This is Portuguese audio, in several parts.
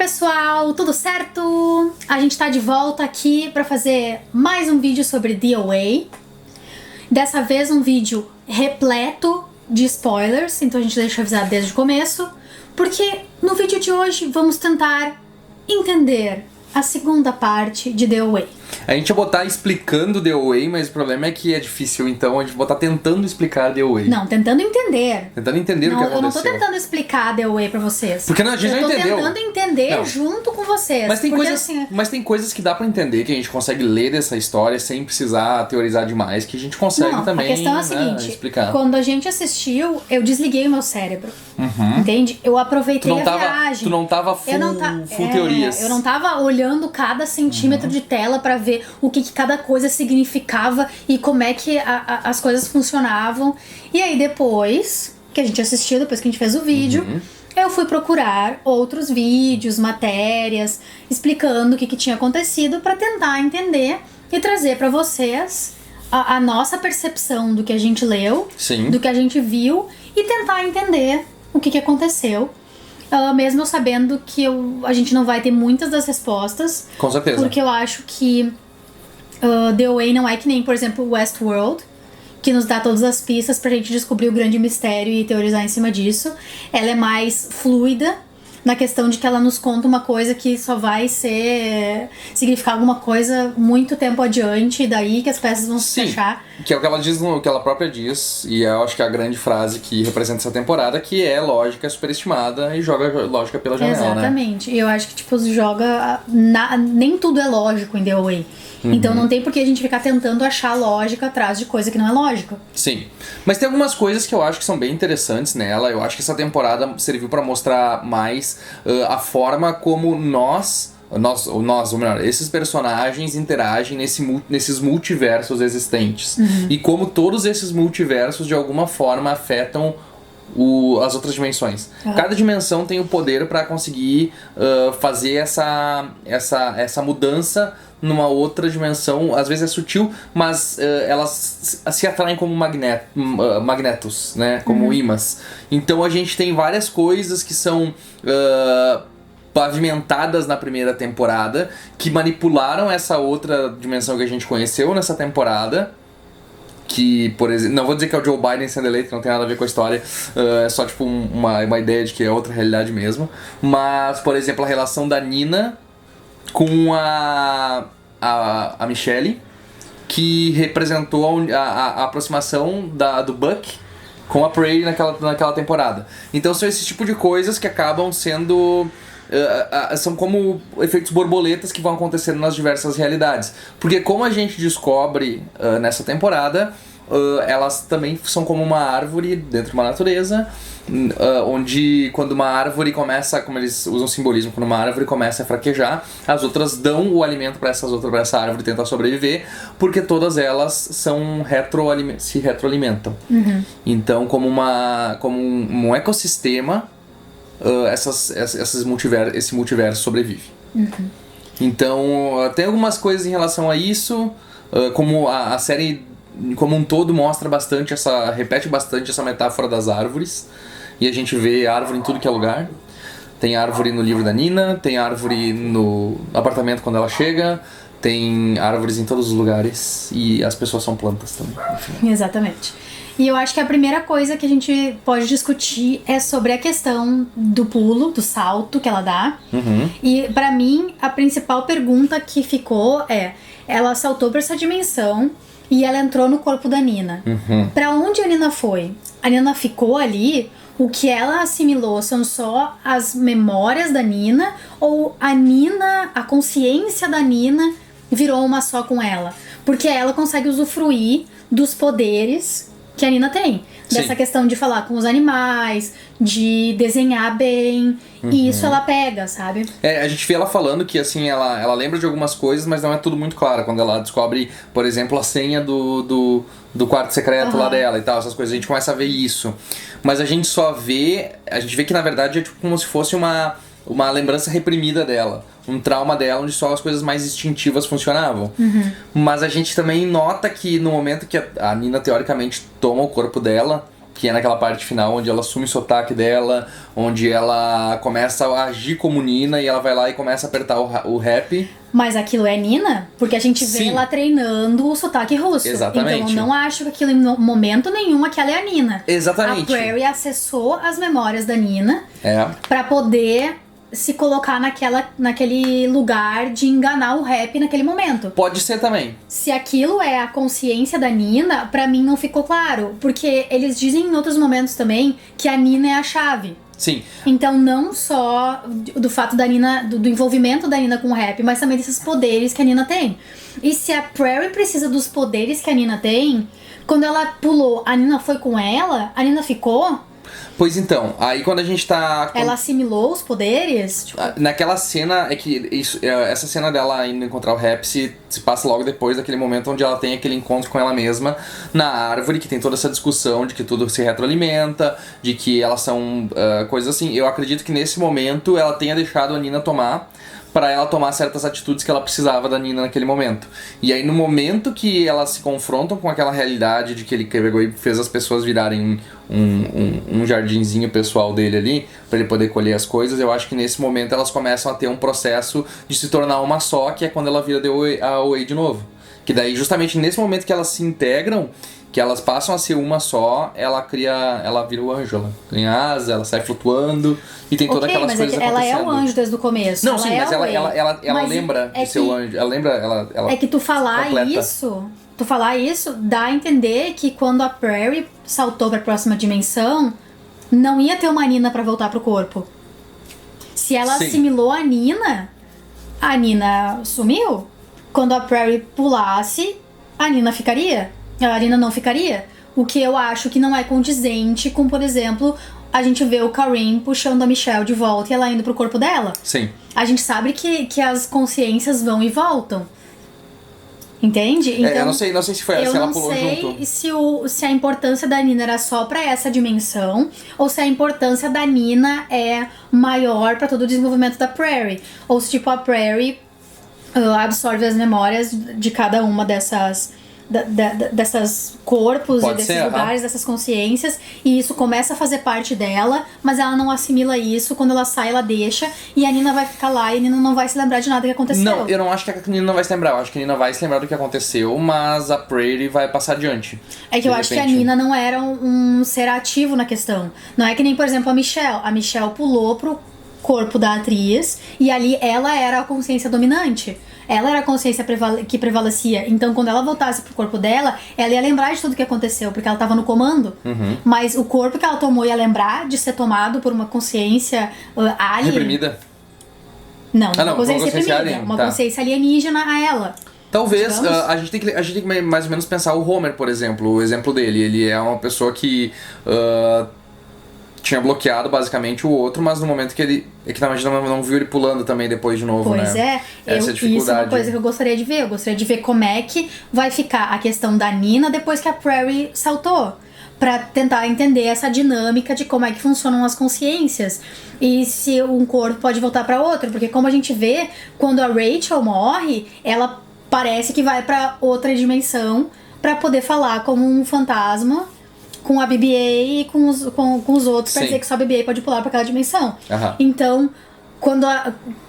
pessoal, tudo certo? A gente tá de volta aqui pra fazer mais um vídeo sobre DOA. Dessa vez um vídeo repleto de spoilers, então a gente deixa avisado desde o começo, porque no vídeo de hoje vamos tentar entender a segunda parte de DOA. A gente ia botar explicando DOA, mas o problema é que é difícil, então a gente vai botar tentando explicar DOA. Não, tentando entender. Tentando entender o que aconteceu. Eu não tô tentando explicar DOA pra vocês. Porque a gente não entendeu. Eu tô tentando entender junto com vocês. Mas tem, porque, coisas, assim, mas tem coisas que dá pra entender, que a gente consegue ler dessa história sem precisar teorizar demais, que a gente consegue também, a questão é a seguinte, explicar. Quando a gente assistiu, eu desliguei o meu cérebro. Entende? Eu aproveitei a viagem. Tu não tava full teorias. Eu não tava olhando cada centímetro de tela pra ver o que cada coisa significava e como é que as coisas funcionavam. E aí depois que a gente assistiu, depois que a gente fez o vídeo, eu fui procurar outros vídeos, matérias, explicando o que tinha acontecido pra tentar entender e trazer pra vocês a nossa percepção do que a gente leu, do que a gente viu e tentar entender o que aconteceu. Mesmo eu sabendo que a gente não vai ter muitas das respostas. Com certeza. Porque eu acho que DOA não é que nem, por exemplo, Westworld, que nos dá todas as pistas pra gente descobrir o grande mistério e teorizar em cima disso. Ela é mais fluida na questão de que ela nos conta uma coisa que só vai significar alguma coisa muito tempo adiante, e daí que as peças vão se fechar. Que é o que ela diz, que ela própria diz, e eu acho que é a grande frase que representa essa temporada, que é lógica superestimada e joga lógica pela janela. Exatamente. E eu acho que tipo nem tudo é lógico em DOA. Então não tem por que a gente ficar tentando achar lógica atrás de coisa que não é lógica. Sim. Mas tem algumas coisas que eu acho que são bem interessantes nela. Eu acho que essa temporada serviu pra mostrar mais a forma como ou melhor, esses personagens interagem nesses multiversos existentes. E como todos esses multiversos de alguma forma afetam as outras dimensões. Cada dimensão tem o poder para conseguir fazer essa mudança numa outra dimensão. Às vezes é sutil, mas elas se atraem como magnetos, né? Como ímãs. Então a gente tem várias coisas que são pavimentadas na primeira temporada, que manipularam essa outra dimensão que a gente conheceu nessa temporada. Que, por exemplo, não vou dizer que é o Joe Biden sendo eleito, que não tem nada a ver com a história, é só tipo uma ideia de que é outra realidade mesmo. Mas, por exemplo, a relação da Nina com a Michelle, que representou a aproximação do Buck com a Prey naquela temporada. Então são esse tipo de coisas que acabam sendo são como efeitos borboletas que vão acontecendo nas diversas realidades. Porque como a gente descobre nessa temporada, elas também são como uma árvore dentro de uma natureza, onde quando uma árvore começa, como eles usam simbolismo, quando uma árvore começa a fraquejar, as outras dão o alimento para essa árvore tentar sobreviver, porque todas elas se retroalimentam. Então como um ecossistema, esse multiverso sobrevive. Então tem algumas coisas em relação a isso, como a série como um todo repete bastante essa metáfora das árvores, e a gente vê árvore em tudo que é lugar. Tem árvore no livro da Nina, tem árvore no apartamento quando ela chega, tem árvores em todos os lugares, e as pessoas são plantas também. Enfim. Exatamente. E eu acho que a primeira coisa que a gente pode discutir é sobre a questão do pulo, do salto que ela dá. E pra mim, a principal pergunta que ficou ela saltou pra essa dimensão e ela entrou no corpo da Nina. Pra onde a Nina foi? A Nina ficou ali? O que ela assimilou são só as memórias da Nina? Ou a consciência da Nina virou uma só com ela? Porque ela consegue usufruir dos poderes que a Nina tem. Dessa questão de falar com os animais, de desenhar bem. E isso ela pega, sabe? A gente vê ela falando que assim, ela lembra de algumas coisas, mas não é tudo muito claro. Quando ela descobre, por exemplo, a senha do quarto secreto lá dela e tal, essas coisas, a gente começa a ver isso. Mas a gente vê que na verdade é tipo como se fosse uma lembrança reprimida dela. Um trauma dela, onde só as coisas mais instintivas funcionavam. Mas a gente também nota que no momento que a Nina teoricamente toma o corpo dela, que é naquela parte final, onde ela assume o sotaque dela, onde ela começa a agir como Nina e ela vai lá e começa a apertar o rap. Mas aquilo é Nina? Porque a gente vê Sim. ela treinando o sotaque russo. Exatamente. Então eu não acho que aquilo, em momento nenhum, aquela é a Nina. Exatamente. A Prairie acessou as memórias da Nina É. pra poder se colocar naquele lugar de enganar o rap naquele momento. Pode ser também. Se aquilo é a consciência da Nina, pra mim não ficou claro. Porque eles dizem em outros momentos também que a Nina é a chave. Sim. Então não só do fato da Nina, do envolvimento da Nina com o rap, mas também desses poderes que a Nina tem. E se a Prairie precisa dos poderes que a Nina tem, quando ela pulou, a Nina foi com ela, a Nina ficou... Pois então, aí quando a gente tá... Ela assimilou os poderes? Tipo... Naquela cena, essa cena dela indo encontrar o rap se passa logo depois daquele momento onde ela tem aquele encontro com ela mesma na árvore, que tem toda essa discussão de que tudo se retroalimenta, de que elas são coisas assim. Eu acredito que nesse momento ela tenha deixado a Nina tomar, pra ela tomar certas atitudes que ela precisava da Nina naquele momento. E aí no momento que elas se confrontam com aquela realidade de que ele pegou e fez as pessoas virarem um jardinzinho pessoal dele ali, pra ele poder colher as coisas, eu acho que nesse momento elas começam a ter um processo de se tornar uma só, que é quando ela vira a Away de novo. Que daí justamente nesse momento que elas se integram, que elas passam a ser uma só, ela vira o anjo, ela ganha asa, ela sai flutuando e tem todas aquelas coisas acontecendo. Ela é o anjo desde o começo. Não, ela sim, é mas ela lembra de ser o anjo. Ela lembra, ela é que tu falar isso dá a entender que quando a Prairie saltou pra próxima dimensão, não ia ter uma Nina pra voltar pro corpo. Se ela Sim. assimilou a Nina sumiu. Quando a Prairie pulasse, a Nina ficaria. A Nina não ficaria. O que eu acho que não é condizente com, por exemplo, a gente vê o Kareem puxando a Michelle de volta e ela indo pro corpo dela. Sim. A gente sabe que as consciências vão e voltam. Entende? Então, eu não sei se foi ela, se ela pulou junto. Eu não sei se a importância da Nina era só pra essa dimensão ou se a importância da Nina é maior pra todo o desenvolvimento da Prairie. Ou se tipo a Prairie absorve as memórias de cada uma dessas corpos Pode e desses ser, lugares, dessas consciências, e isso começa a fazer parte dela, mas ela não assimila isso. Quando ela sai, ela deixa, e a Nina vai ficar lá e a Nina não vai se lembrar de nada que aconteceu. Não, eu não acho que a Nina não vai se lembrar. Eu acho que a Nina vai se lembrar do que aconteceu, mas a Prairie vai passar adiante. É que eu acho que a Nina não era um ser ativo na questão. Não é que nem, por exemplo, a Michelle. A Michelle pulou pro corpo da atriz e ali ela era a consciência dominante. Ela era a consciência que prevalecia. Então, quando ela voltasse pro corpo dela, ela ia lembrar de tudo que aconteceu, porque ela tava no comando. Uhum. Mas o corpo que ela tomou ia lembrar de ser tomado por uma consciência alien. Reprimida? Não, uma consciência reprimida. Alien, uma tá. consciência alienígena a ela. Talvez, a gente tem que mais ou menos pensar o Homer, por exemplo, o exemplo dele. Ele é uma pessoa que tinha bloqueado basicamente o outro, mas no momento que ele... É que na verdade não viu ele pulando também depois de novo, pois né? Essa é a dificuldade. Isso é uma coisa que eu gostaria de ver. Eu gostaria de ver como é que vai ficar a questão da Nina depois que a Prairie saltou. Pra tentar entender essa dinâmica de como é que funcionam as consciências. E se um corpo pode voltar pra outro. Porque como a gente vê, quando a Rachel morre, ela parece que vai pra outra dimensão pra poder falar como um fantasma com a BB-8 e com os outros, pra Sim. dizer que só a BB-8 pode pular pra aquela dimensão. Uhum. Então,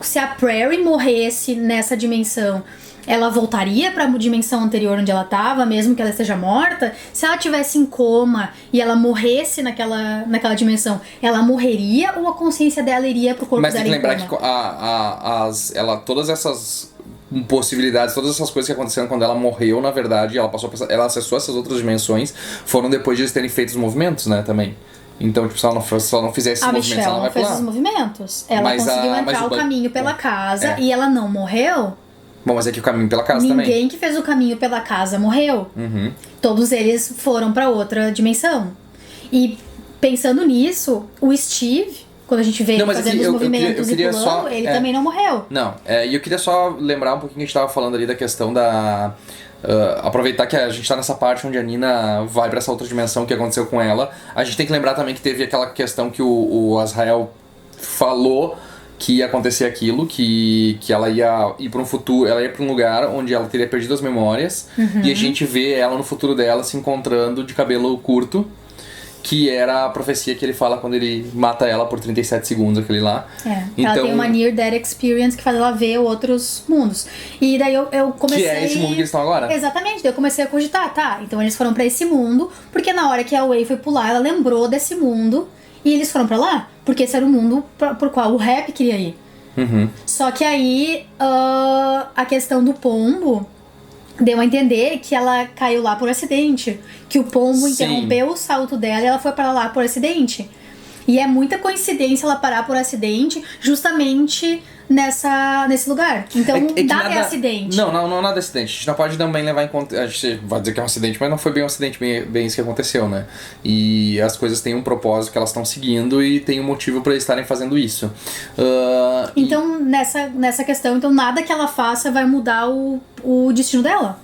se a Prairie morresse nessa dimensão, ela voltaria pra dimensão anterior onde ela tava, mesmo que ela esteja morta? Se ela tivesse em coma e ela morresse naquela dimensão, ela morreria ou a consciência dela iria pro corpo Mas dela tem que lembrar em coma? que todas essas possibilidades, todas essas coisas que aconteceram quando ela morreu, na verdade, ela acessou essas outras dimensões, foram depois de eles terem feito os movimentos, né, também. Então, tipo, se ela não fizesse esses movimentos, ela não vai pular. A Michelle não fez os movimentos. Ela conseguiu entrar o caminho pela casa e ela não morreu. Bom, mas é que o caminho pela casa também. Ninguém que fez o caminho pela casa morreu. Uhum. Todos eles foram pra outra dimensão. E pensando nisso, o Steve, quando a gente vê ele fazendo os movimentos e pulando, ele também não morreu. Não, e eu queria só lembrar um pouquinho que a gente tava falando ali da questão da... aproveitar que a gente tá nessa parte onde a Nina vai pra essa outra dimensão que aconteceu com ela. A gente tem que lembrar também que teve aquela questão que o Azrael falou que ia acontecer aquilo, que ela ia ir para um futuro, ela ia para um lugar onde ela teria perdido as memórias, e a gente vê ela no futuro dela se encontrando de cabelo curto, que era a profecia que ele fala quando ele mata ela por 37 segundos, aquele lá. Então, ela tem uma Near Death Experience que faz ela ver outros mundos. E daí eu comecei... Que é esse mundo que eles estão agora? Exatamente, daí eu comecei a cogitar, tá, então eles foram pra esse mundo, porque na hora que a Wei foi pular, ela lembrou desse mundo, e eles foram pra lá, porque esse era o mundo por qual o Rap queria ir. Só que aí, a questão do pombo... deu a entender que ela caiu lá por acidente. Que o pombo interrompeu o salto dela e ela foi para lá por acidente. E é muita coincidência ela parar por acidente justamente nesse lugar. Então é acidente. Não é nada acidente. A gente não pode também levar em conta. A gente vai dizer que é um acidente, mas não foi bem um acidente, bem isso que aconteceu, né? E as coisas têm um propósito que elas estão seguindo e tem um motivo para estarem fazendo isso. Então, nessa questão, então nada que ela faça vai mudar o destino dela.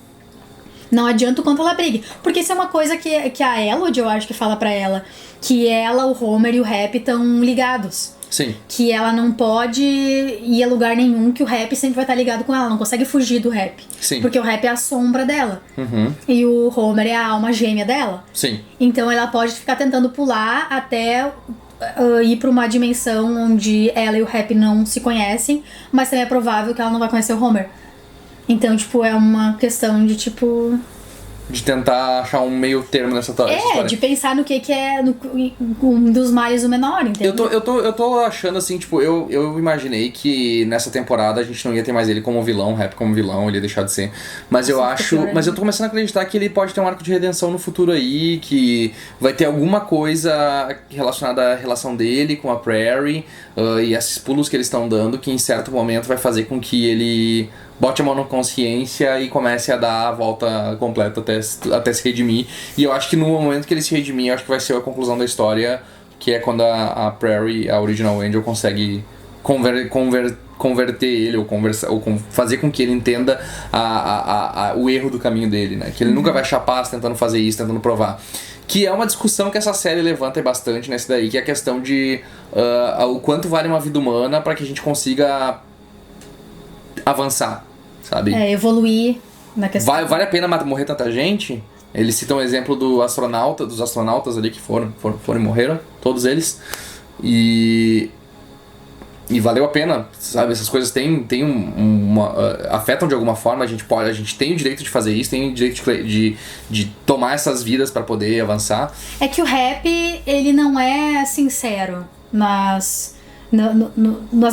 Não adianta o quanto ela brigue. Porque isso é uma coisa que a Elodie, eu acho que fala pra ela. Que ela, o Homer e o Rap estão ligados. Sim. Que ela não pode ir a lugar nenhum, que o Rap sempre vai estar ligado com ela. Não consegue fugir do Rap. Sim. Porque o Rap é a sombra dela. E o Homer é a alma gêmea dela. Sim. Então ela pode ficar tentando pular até... ir pra uma dimensão onde ela e o Rap não se conhecem. Mas também é provável que ela não vai conhecer o Homer. Então, tipo, é uma questão de, tipo... de tentar achar um meio termo nessa história. De pensar no que é um dos males o menor, entendeu? Eu tô achando assim, tipo, eu imaginei que nessa temporada a gente não ia ter mais ele como vilão, Rap como vilão, ele ia deixar de ser. Mas eu tô começando a acreditar que ele pode ter um arco de redenção no futuro aí, que vai ter alguma coisa relacionada à relação dele com a Prairie, e esses pulos que eles estão dando, que em certo momento vai fazer com que ele bote a mão na consciência e comece a dar a volta completa até se redimir. E eu acho que no momento que ele se redimir, eu acho que vai ser a conclusão da história, que é quando a Prairie, a Original Angel, consegue converter ele, ou fazer com que ele entenda o erro do caminho dele, né? Que ele nunca vai achar paz tentando fazer isso, tentando provar. Que é uma discussão que essa série levanta bastante nesse daí, que é a questão de o quanto vale uma vida humana para que a gente consiga avançar, sabe? Evoluir na questão. Vale a pena morrer tanta gente? Eles citam o exemplo dos astronautas ali que foram e morreram, todos eles. E valeu a pena, sabe? Essas coisas afetam de alguma forma. A gente tem o direito de fazer isso, tem o direito de tomar essas vidas para poder avançar. É que o Rap, ele não é sincero nas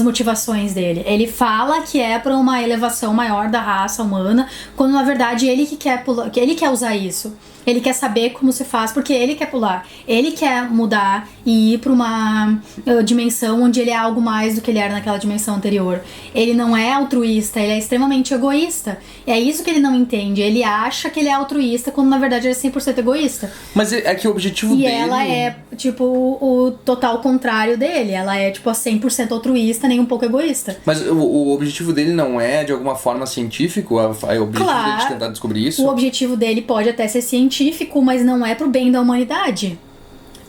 motivações dele. Ele fala que é para uma elevação maior da raça humana, quando na verdade ele que quer pular, que ele quer usar isso. Ele quer saber como se faz, porque ele quer pular. Ele quer mudar e ir pra uma dimensão onde ele é algo mais do que ele era naquela dimensão anterior. Ele não é altruísta, ele é extremamente egoísta. E é isso que ele não entende. Ele acha que ele é altruísta, quando na verdade ele é 100% egoísta. Mas é que o objetivo dele... E ela é, tipo, o total contrário dele. Ela é, tipo, a 100% altruísta, nem um pouco egoísta. Mas o objetivo dele não é, de alguma forma, científico? É o objetivo dele de tentar descobrir isso? O objetivo dele pode até ser científico, mas não é pro bem da humanidade.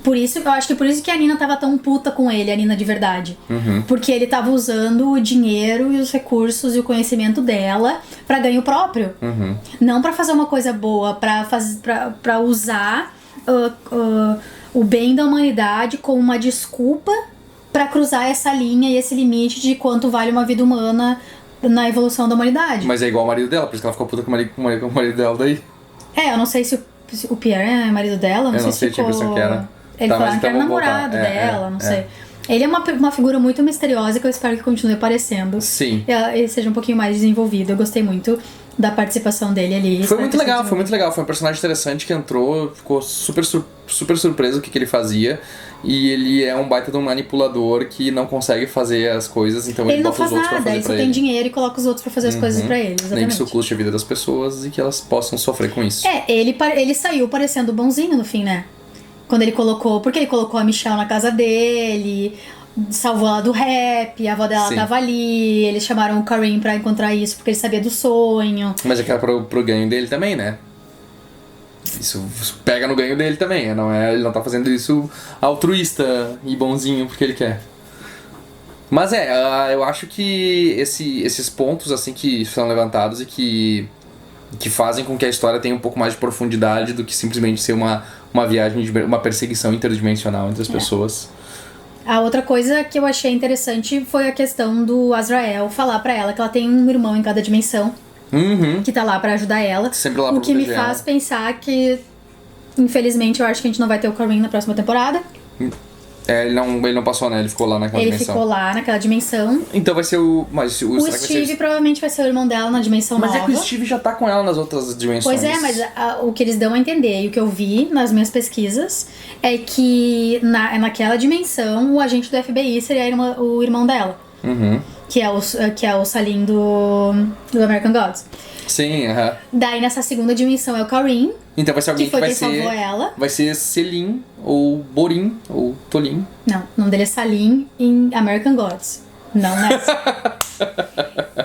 Eu acho que por isso que a Nina tava tão puta com ele, a Nina de verdade. Porque ele tava usando o dinheiro e os recursos e o conhecimento dela pra ganho próprio. Não pra fazer uma coisa boa, pra usar o bem da humanidade como uma desculpa pra cruzar essa linha e esse limite de quanto vale uma vida humana na evolução da humanidade. Mas é igual o marido dela, por isso que ela ficou puta com o marido dela daí. Eu não sei se o Pierre é marido dela, não sei se tinha a impressão que era. Ele falaram que era namorado dela, não sei. Ele é uma figura muito misteriosa que eu espero que continue aparecendo. Sim. E seja um pouquinho mais desenvolvido. Eu gostei muito da participação dele ali. Foi muito legal. Foi um personagem interessante que entrou, ficou super surpreso o que ele fazia. E ele é um baita de um manipulador que não consegue fazer as coisas, então ele bota os outros pra fazer pra ele. Ele só tem dinheiro e coloca os outros pra fazer as coisas pra ele, exatamente. Nem que isso custe a vida das pessoas e que elas possam sofrer com isso. Ele saiu parecendo bonzinho no fim, né? Quando ele colocou... Porque ele colocou a Michelle na casa dele, salvou ela do Rap, a avó dela tava ali, eles chamaram o Kareem pra encontrar isso porque ele sabia do sonho. Mas é que era pro ganho dele também, né? Isso pega no ganho dele também, ele não tá fazendo isso altruísta e bonzinho porque ele quer. Mas eu acho que esses pontos assim que são levantados e que fazem com que a história tenha um pouco mais de profundidade do que simplesmente ser uma uma viagem, uma perseguição interdimensional entre as pessoas. A outra coisa que eu achei interessante foi a questão do Azrael falar pra ela que ela tem um irmão em cada dimensão. Que tá lá pra ajudar ela. Sempre lá o pra que me proteger faz ela. pensar que, infelizmente, eu acho que a gente não vai ter o Kareem na próxima temporada. Ele não passou, né? Ele ficou lá naquela Ele dimensão. ficou lá naquela dimensão. Então vai ser o... Mas O será que Steve vai ser... provavelmente vai ser o irmão dela na dimensão Mas nova. é que o Steve já tá com ela nas outras dimensões. Pois é, mas o que eles dão a entender e o que eu vi nas minhas pesquisas é que naquela dimensão o agente do FBI seria o irmão dela. Que é o Salim do American Gods. Sim, Daí nessa segunda dimensão é o Kareem, Então vai ser alguém que foi vai quem ser... salvou ela. Vai ser Selim, ou Borim, ou Tolim. Não, o nome dele é Salim em American Gods. Não nessa.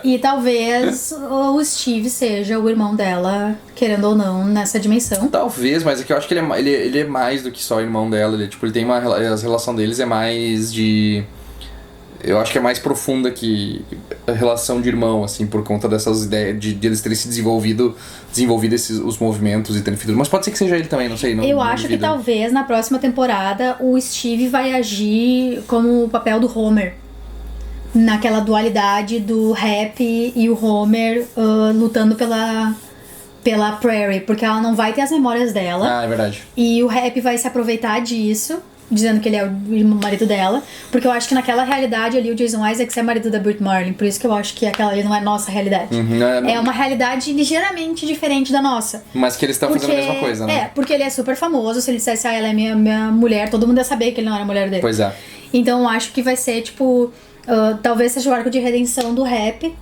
E talvez o Steve seja o irmão dela, querendo ou não, nessa dimensão. Talvez, mas é que eu acho que ele é mais do que só irmão dela. Ele tem uma... A relação deles é mais de... Eu acho que é mais profunda que a relação de irmão, assim, por conta dessas ideias de eles terem se desenvolvido os movimentos e terem feito. Mas pode ser que seja ele também, não sei. Eu acho que talvez na próxima temporada o Steve vai agir como o papel do Homer. Naquela dualidade do Rap e o Homer lutando pela Prairie, porque ela não vai ter as memórias dela. Ah, é verdade. E o Rap vai se aproveitar disso, dizendo que ele é o marido dela, porque eu acho que naquela realidade ali o Jason Isaacs é marido da Brit Marlin, por isso que eu acho que aquela ali não é nossa realidade. É uma realidade ligeiramente diferente da nossa. Mas que eles estão fazendo a mesma coisa, né? É, porque ele é super famoso, se ele dissesse, ela é minha mulher, todo mundo ia saber que ele não era mulher dele. Pois é. Então eu acho que vai ser, tipo, talvez seja o arco de redenção do Rap,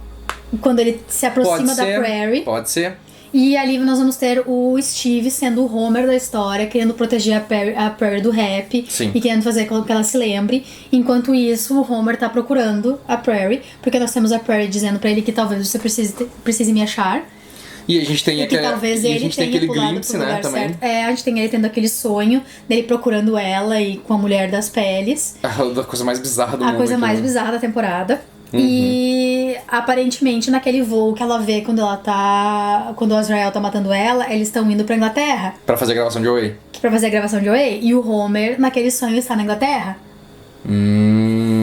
quando ele se aproxima da Prairie. Pode ser. E ali nós vamos ter o Steve sendo o Homer da história, querendo proteger a Prairie do Rap. Sim. E querendo fazer com que ela se lembre. Enquanto isso, o Homer tá procurando a Prairie, porque nós temos a Prairie dizendo pra ele que talvez você precise me achar. E a gente tem E que talvez ele tenha aquele pulado glimpse, pro né, lugar também. certo. A gente tem ele tendo aquele sonho dele procurando ela e com a mulher das peles. A coisa mais bizarra do mundo. A coisa mais bizarra da temporada. E aparentemente naquele voo que ela vê quando o Azrael tá matando ela, eles estão indo pra Inglaterra. Pra fazer a gravação de Away. Pra fazer a gravação de Away. E o Homer, naquele sonho, está na Inglaterra.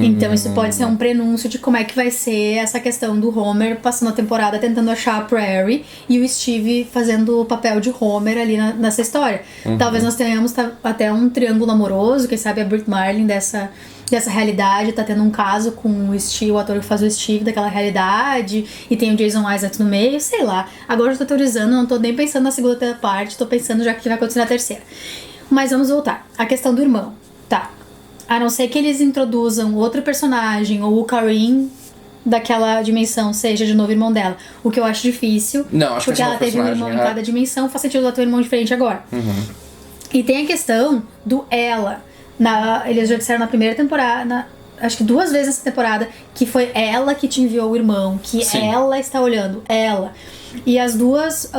Então isso pode ser um prenúncio de como é que vai ser essa questão do Homer passando a temporada tentando achar a Prairie e o Steve fazendo o papel de Homer ali nessa história. Talvez nós tenhamos até um triângulo amoroso, quem sabe a Brit Marlin dessa realidade tá tendo um caso com o Steve, o ator que faz o Steve daquela realidade, e tem o Jason Isaacs no meio, sei lá. Agora eu tô teorizando, não tô nem pensando na segunda parte, tô pensando já que vai acontecer na terceira. Mas vamos voltar. A questão do irmão. Tá. A não ser que eles introduzam outro personagem, ou o Kareem daquela dimensão seja de novo irmão dela. O que eu acho difícil. Não, acho porque que ela teve um irmão em cada dimensão, faz sentido ela ter um irmão diferente agora. E tem a questão do ela. Eles já disseram na primeira temporada, acho que 2 vezes nessa temporada, que foi ela que te enviou o irmão, que ela está olhando, ela. E as os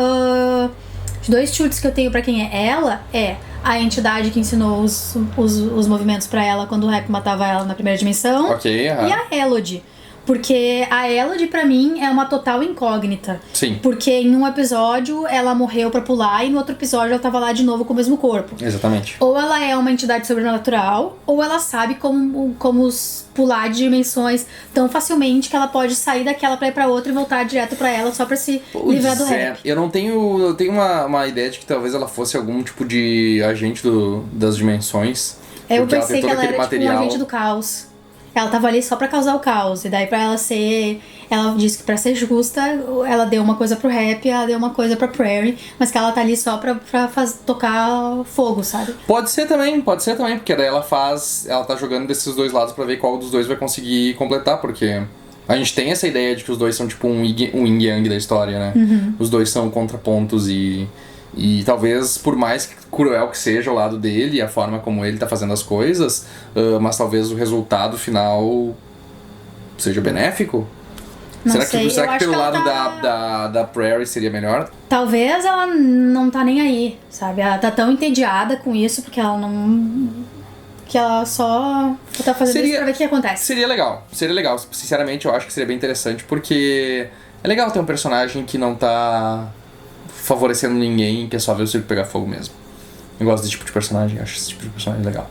2 chutes que eu tenho pra quem é ela é a entidade que ensinou os movimentos pra ela quando o Rap matava ela na primeira dimensão. Ok, E a Elodie. Porque a Elodie, pra mim, é uma total incógnita. Sim. Porque em um episódio ela morreu pra pular e no outro episódio ela tava lá de novo com o mesmo corpo. Exatamente. Ou ela é uma entidade sobrenatural, ou ela sabe como pular de dimensões tão facilmente que ela pode sair daquela pra ir pra outra e voltar direto pra ela só pra se livrar do Rap. Eu tenho uma ideia de que talvez ela fosse algum tipo de agente das dimensões. Eu pensei que ela era tipo um agente do caos. Ela tava ali só pra causar o caos. E daí pra ela ser... Ela disse que pra ser justa, ela deu uma coisa pro Rap, ela deu uma coisa pra Prairie, mas que ela tá ali só pra tocar fogo, sabe? Pode ser também, porque daí ela tá jogando desses 2 lados pra ver qual dos 2 vai conseguir completar, porque a gente tem essa ideia de que os 2 são tipo um yin yang da história, né? Os 2 são contrapontos e talvez, por mais cruel que seja o lado dele e a forma como ele tá fazendo as coisas, mas talvez o resultado final seja benéfico? Não Será sei. que pelo lado tá... da Prairie seria melhor? Talvez ela não tá nem aí, sabe? Ela tá tão entediada com isso porque ela não... Que ela só tá fazendo isso pra ver o que acontece. Seria legal. Sinceramente, eu acho que seria bem interessante, porque é legal ter um personagem que não tá favorecendo ninguém, que é só ver o circo pegar fogo mesmo. Eu gosto desse tipo de personagem, acho esse tipo de personagem legal.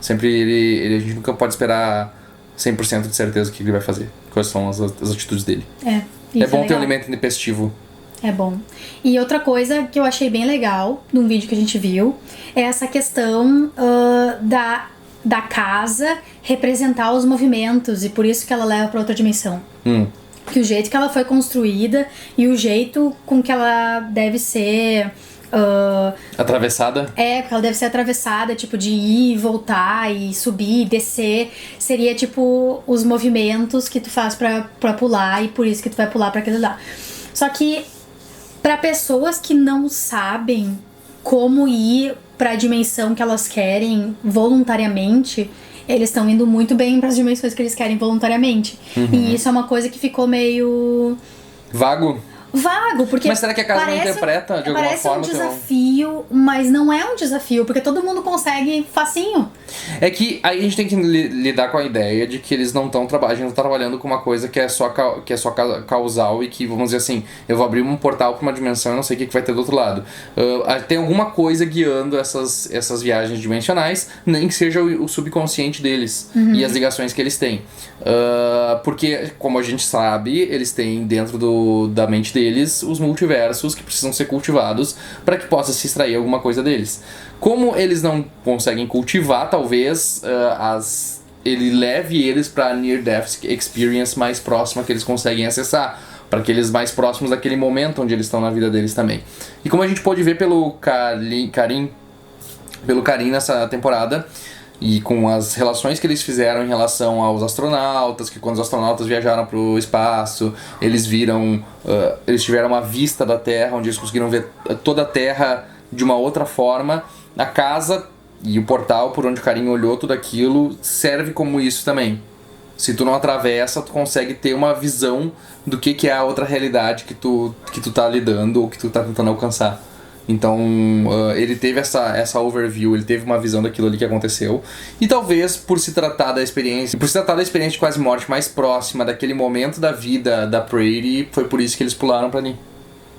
Sempre a gente nunca pode esperar 100% de certeza o que ele vai fazer, quais são as atitudes dele. É bom ter um legal. elemento intempestivo. É bom. E outra coisa que eu achei bem legal num vídeo que a gente viu é essa questão da casa representar os movimentos, e por isso que ela leva pra outra dimensão. Que o jeito que ela foi construída e o jeito com que ela deve ser... Atravessada? porque ela deve ser atravessada, tipo, de ir, voltar e subir, descer. Seria, tipo, os movimentos que tu faz pra pular, e por isso que tu vai pular pra aquele lá. Só que, pra pessoas que não sabem como ir pra dimensão que elas querem voluntariamente, eles estão indo muito bem pras dimensões que eles querem voluntariamente. E isso é uma coisa que ficou meio... Vago, porque mas será que a casa não interpreta de alguma forma? Parece um desafio, mas não é um desafio, porque todo mundo consegue facinho. É que aí a gente tem que lidar com a ideia de que eles não estão trabalhando com uma coisa que é só causal, e que, vamos dizer assim, eu vou abrir um portal pra uma dimensão e não sei o que vai ter do outro lado. Tem alguma coisa guiando essas viagens dimensionais, nem que seja o subconsciente deles e as ligações que eles têm. Porque, como a gente sabe, eles têm dentro da mente deles os multiversos que precisam ser cultivados para que possa se extrair alguma coisa deles. Como eles não conseguem cultivar, talvez ele leve eles para a Near Death Experience mais próxima que eles conseguem acessar, para aqueles mais próximos daquele momento onde eles estão na vida deles também. E como a gente pode ver pelo Karim nessa temporada, e com as relações que eles fizeram em relação aos astronautas, que quando os astronautas viajaram para o espaço, eles tiveram uma vista da Terra, onde eles conseguiram ver toda a Terra de uma outra forma. A casa e o portal por onde o Karim olhou tudo aquilo serve como isso também. Se tu não atravessa, tu consegue ter uma visão do que é a outra realidade que tu tá lidando ou que tu tá tentando alcançar. Então, ele teve essa overview, ele teve uma visão daquilo ali que aconteceu. E talvez por se tratar da experiência de quase morte mais próxima daquele momento da vida da Prairie, foi por isso que eles pularam pra ali.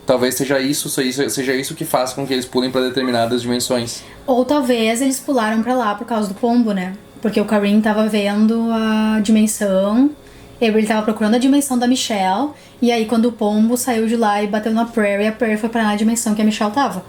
Talvez seja isso que faz com que eles pulem pra determinadas dimensões. Ou talvez eles pularam pra lá por causa do pombo, né? Porque o Karim tava vendo a dimensão, ele tava procurando a dimensão da Michelle, e aí quando o pombo saiu de lá e bateu na Prairie, a Prairie foi pra na dimensão que a Michelle tava.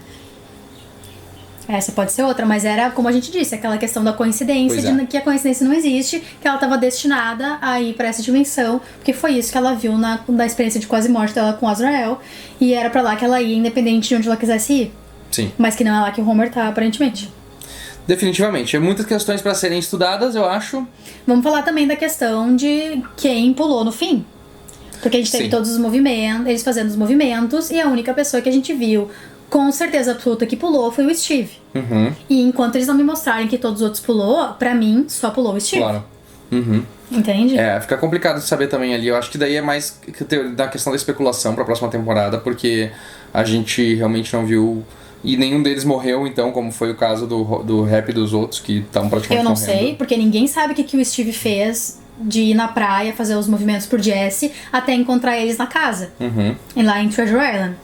Essa pode ser outra, mas era, como a gente disse, aquela questão da coincidência, de que a coincidência não existe, que ela tava destinada a ir pra essa dimensão, porque foi isso que ela viu na experiência de quase morte dela com Azrael, e era pra lá que ela ia, independente de onde ela quisesse ir. Sim. Mas que não é lá que o Homer tá, aparentemente. Definitivamente. Muitas questões para serem estudadas, eu acho. Vamos falar também da questão de quem pulou no fim. Porque a gente teve todos os movimentos, eles fazendo os movimentos, e a única pessoa que a gente viu com certeza absoluta que pulou foi o Steve. E enquanto eles não me mostrarem que todos os outros pulou, pra mim só pulou o Steve. Claro. Entende? Fica complicado de saber também ali. Eu acho que daí é mais da questão da especulação pra próxima temporada, porque a gente realmente não viu. E nenhum deles morreu, então, como foi o caso do Rap e dos outros, que estavam praticamente morrendo. Eu não sei, porque ninguém sabe o que o Steve fez de ir na praia, fazer os movimentos por Jesse, até encontrar eles na casa. E lá em Treasure Island.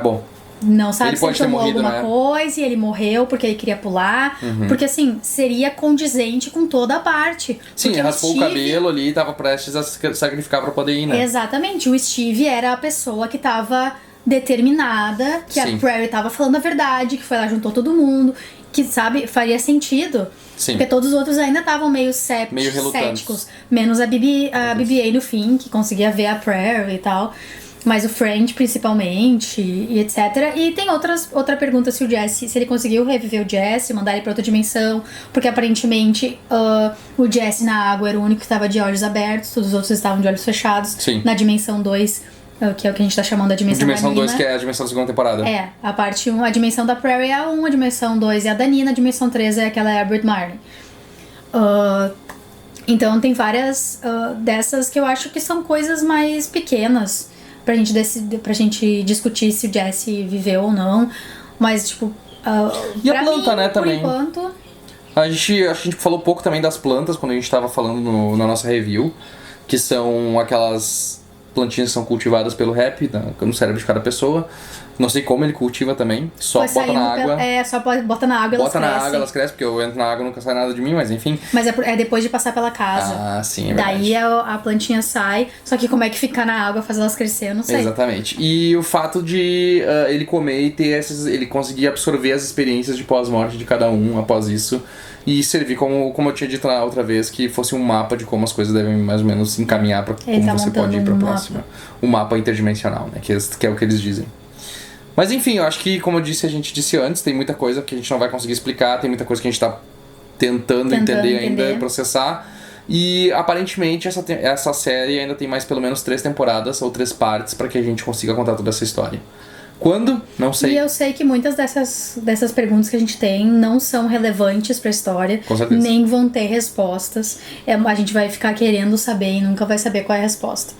Bom. Não sabe ele se ele tomou morrido, alguma coisa e ele morreu porque ele queria pular. Porque, assim, seria condizente com toda a parte. Sim, ele raspou o cabelo ali e tava prestes a se sacrificar pra poder ir, né? Exatamente. O Steve era a pessoa que tava determinada, que a Prairie tava falando a verdade, que foi lá, juntou todo mundo, que, sabe, faria sentido. Sim. Porque todos os outros ainda estavam meio céticos. Menos a BB-8 no fim, que conseguia ver a Prairie e tal. Mas o French, principalmente, e etc. E tem outra pergunta se ele conseguiu reviver o Jesse, mandar ele pra outra dimensão. Porque aparentemente o Jesse na água era o único que estava de olhos abertos, todos os outros estavam de olhos fechados. Sim. Na dimensão 2, que é o que a gente tá chamando da dimensão da Nina. Dimensão 2, que é a dimensão da segunda temporada. A parte 1, a dimensão da Prairie é a 1, a dimensão 2 é a da Nina, a dimensão 3 é aquela Albert Marley. Então tem várias dessas que eu acho que são coisas mais pequenas pra gente discutir se o Jesse viveu ou não. Mas, tipo, e a planta, né, também. Por enquanto... A gente falou pouco também das plantas quando a gente tava falando na nossa review, que são aquelas plantinhas que são cultivadas pelo Rap no cérebro de cada pessoa. Não sei como ele cultiva também, só Foi bota na saindo água. só bota na água e elas Bota na crescem. água, elas crescem, porque eu entro na água e nunca sai nada de mim, mas enfim. Mas é depois de passar pela casa. Ah, sim, é verdade. Daí a plantinha sai, só que como é que ficar na água faz elas crescer, eu não sei. Exatamente. E o fato de ele comer e ter ele conseguir absorver as experiências de pós-morte de cada um após isso e servir como eu tinha dito na outra vez, que fosse um mapa de como as coisas devem mais ou menos se encaminhar pra como tá você pode ir pra montando um próxima. Um mapa interdimensional, né? Que é o que eles dizem. Mas enfim, eu acho que, como a gente disse antes, tem muita coisa que a gente não vai conseguir explicar, tem muita coisa que a gente tá tentando entender ainda, processar. E aparentemente essa série ainda tem mais pelo menos 3 temporadas ou 3 partes pra que a gente consiga contar toda essa história. Quando? Não sei. E eu sei que muitas dessas perguntas que a gente tem não são relevantes pra história. Com certeza. Nem vão ter respostas. A gente vai ficar querendo saber e nunca vai saber qual é a resposta.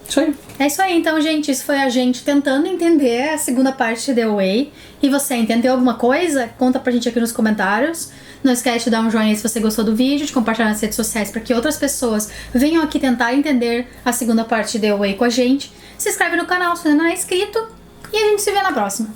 Isso aí. É isso aí, então, gente. Isso foi a gente tentando entender a segunda parte de The Way. E você entendeu alguma coisa? Conta pra gente aqui nos comentários. Não esquece de dar um joinha se você gostou do vídeo, de compartilhar nas redes sociais para que outras pessoas venham aqui tentar entender a segunda parte de The Way com a gente. Se inscreve no canal se ainda não é inscrito. E a gente se vê na próxima.